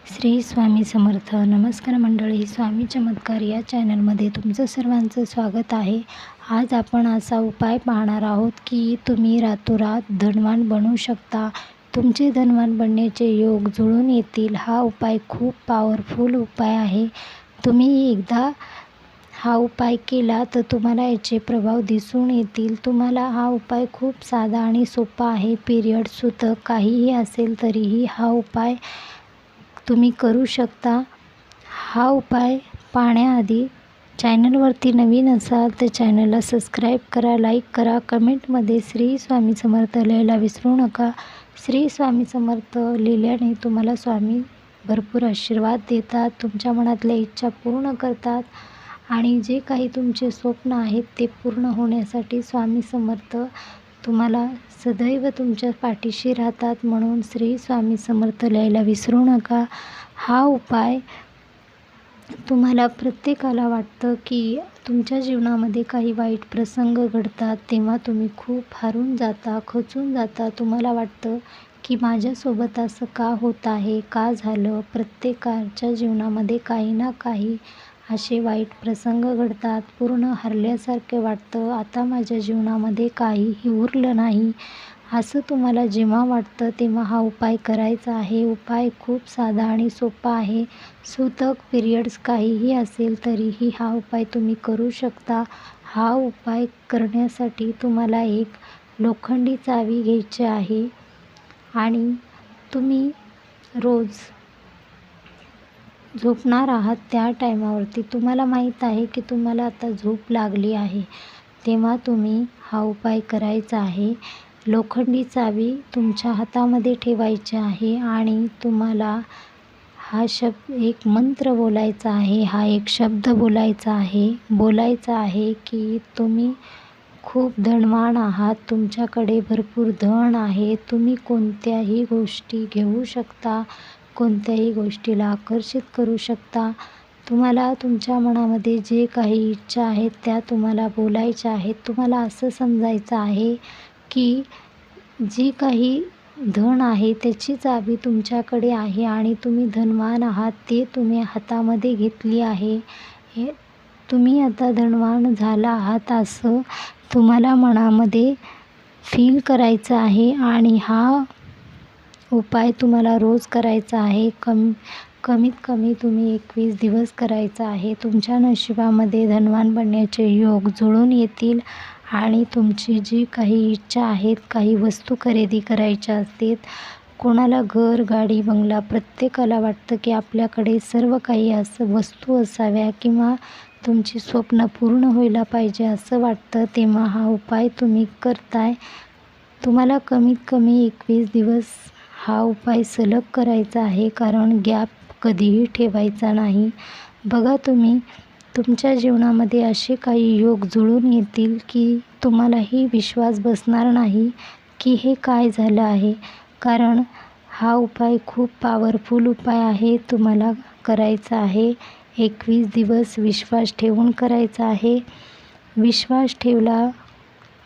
श्री स्वामी समर्थ. नमस्कार मंडळी, स्वामी चमत्कार या चॅनलमध्ये तुमचं सर्वांचं स्वागत आहे. आज आपण असा उपाय पाहणार आहोत की तुम्ही रातोरात धनवान बनू शकता. तुमचे धनवान बनण्याचे योग जुळून येतील. हा उपाय खूप पॉवरफुल उपाय आहे. तुम्ही एकदा हा उपाय केला तर तुम्हाला याचे प्रभाव दिसून येतील. तुम्हाला हा उपाय खूप साधा आणि सोपा आहे. पिरियड, सूतक काहीही असेल तरीही हा उपाय तुम्ही करू शकता. हा उपाय पाहण्याआधी चॅनलवरती नवीन असाल तर चॅनलला सबस्क्राईब करा, लाईक करा, कमेंटमध्ये श्री स्वामी समर्थ लिहायला विसरू नका. श्री स्वामी समर्थ लिहिल्याने तुम्हाला स्वामी भरपूर आशीर्वाद देतात, तुमच्या मनातल्या इच्छा पूर्ण करतात आणि जे काही तुमचे स्वप्न आहेत ते पूर्ण होण्यासाठी स्वामी समर्थ तुम्हाला सदैव तुमच्या पाठीशी राहतात. म्हणून श्री स्वामी समर्थ लिहायला विसरू नका. हा उपाय तुम्हाला प्रत्येकाला वाटतं की तुमच्या जीवनामध्ये काही वाईट प्रसंग घडतात तेव्हा तुम्ही खूप हारून जाता, खचून जाता. तुम्हाला वाटतं की माझ्यासोबत असं का होत आहे, का झालं. प्रत्येकाच्या जीवनामध्ये काही ना काही असे वाईट प्रसंग घडतात. पूर्ण हरल्यासारखे वाटतं. आता माझ्या जीवनामध्ये काहीही उरलं नाही असं तुम्हाला जेव्हा वाटतं तेव्हा हा उपाय करायचा आहे. उपाय खूप साधा आणि सोपा आहे. सूतक, पिरियड्स काहीही असेल तरीही हा उपाय तुम्ही करू शकता. हा उपाय करण्यासाठी तुम्हाला एक लोखंडी चावी घ्यायची आहे आणि तुम्ही रोज झोपणार आहात त्या टायमावरती तुम्हाला माहीत आहे की तुम्हाला आता झोप लागली आहे, तेव्हा तुम्ही हा उपाय करायचा आहे. लोखंडी चावी तुमच्या हातामध्ये ठेवायची आहे आणि तुम्हाला एक मंत्र बोलायचा आहे. हा एक शब्द बोलायचा आहे की तुम्ही खूप धनवान आहात, तुमच्याकडे भरपूर धन आहे. तुम्ही कोणत्याही गोष्टी घेऊ शकता, कोणत्याही गोष्टीला आकर्षित करू शकता. तुम्हाला तुमच्या मनामध्ये जे काही इच्छा आहेत त्या तुम्हाला बोलायच्या आहेत. तुम्हाला असं समजायचं आहे की जी काही धन आहे त्याची चावी तुमच्याकडे आहे आणि तुम्ही धनवान आहात, ते तुम्ही हातामध्ये घेतली आहे. तुम्ही आता धनवान झाला आहात असं तुम्हाला मनामध्ये फील करायचं आहे आणि हा उपाय तुम्हाला रोज करायचा आहे. कमीत कमी तुम्ही 21 दिवस करायचा आहे. तुमच्या नशिबामध्ये धनवान बनण्याचे योग जुळून येतील आणि तुमची जी काही इच्छा आहेत, काही वस्तू खरेदी करायच्या असतील, कोणाला घर, गाडी, बंगला, प्रत्येकाला वाटतं की आपल्याकडे सर्व काही असं वस्तू असाव्या किंवा तुमची स्वप्न पूर्ण व्हायला पाहिजे असं वाटतं, तेव्हा हा उपाय तुम्ही करताय. तुम्हाला कमीत कमी 21 दिवस हा उपाय सलग करायचा आहे, कारण गॅप कधीही ठेवायचा नाही. बघा, तुम्ही तुमच्या जीवनामध्ये असे काही योग जुळून येतील की तुम्हालाही विश्वास बसणार नाही की हे काय झालं आहे, कारण हा उपाय खूप पॉवरफुल उपाय आहे. तुम्हाला करायचा आहे. 21 दिवस विश्वास ठेवून करायचा आहे. विश्वास ठेवला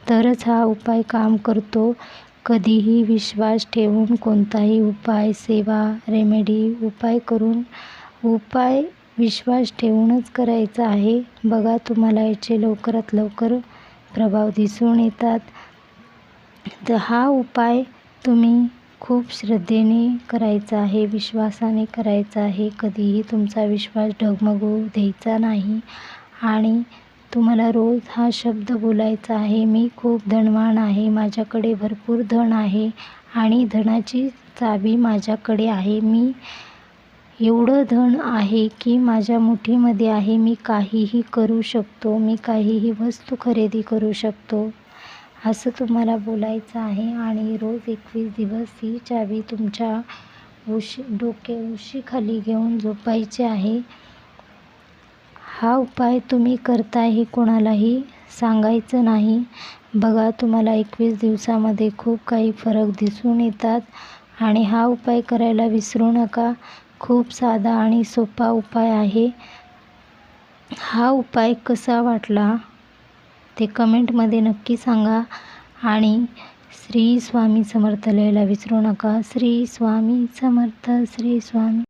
तरच हा उपाय काम करतो. कधीही विश्वास ठेवून कोणताही उपाय, सेवा, रेमेडी, उपाय विश्वास ठेवूनच करायचा आहे. बघा, तुम्हाला याचे लवकरात लवकर प्रभाव दिसून येतात. तर हा उपाय तुम्ही खूप श्रद्धेने करायचा आहे, विश्वासाने करायचा आहे. कधीही तुमचा विश्वास डगमगू द्यायचा नाही आणि तुम्हाला रोज हा शब्द बोलायचा आहे. मी खूप धनवान आहे, माझ्याकडे भरपूर धन आहे आणि धनाची चावी माझ्याकडे आहे. मी एवढं धन आहे की माझ्या मुठीमध्ये आहे. मी काहीही करू शकतो, मी काहीही वस्तू खरेदी करू शकतो असं तुम्हाला बोलायचं आहे आणि रोज 21 दिवस ही चावी तुमच्या उशीखाली घेऊन झोपायची आहे. हा उपाय तुम्ही करताय हे कोणालाही सांगायचं नाही. बघा, तुम्हाला 21 दिवसामध्ये खूप काही फरक दिसून येतात आणि हा उपाय करायला विसरू नका. खूप साधा आणि सोपा उपाय आहे. हा उपाय कसा वाटला ते कमेंटमध्ये नक्की सांगा आणि श्री स्वामी समर्थ लिहायला विसरू नका. श्री स्वामी समर्थ, श्री स्वामी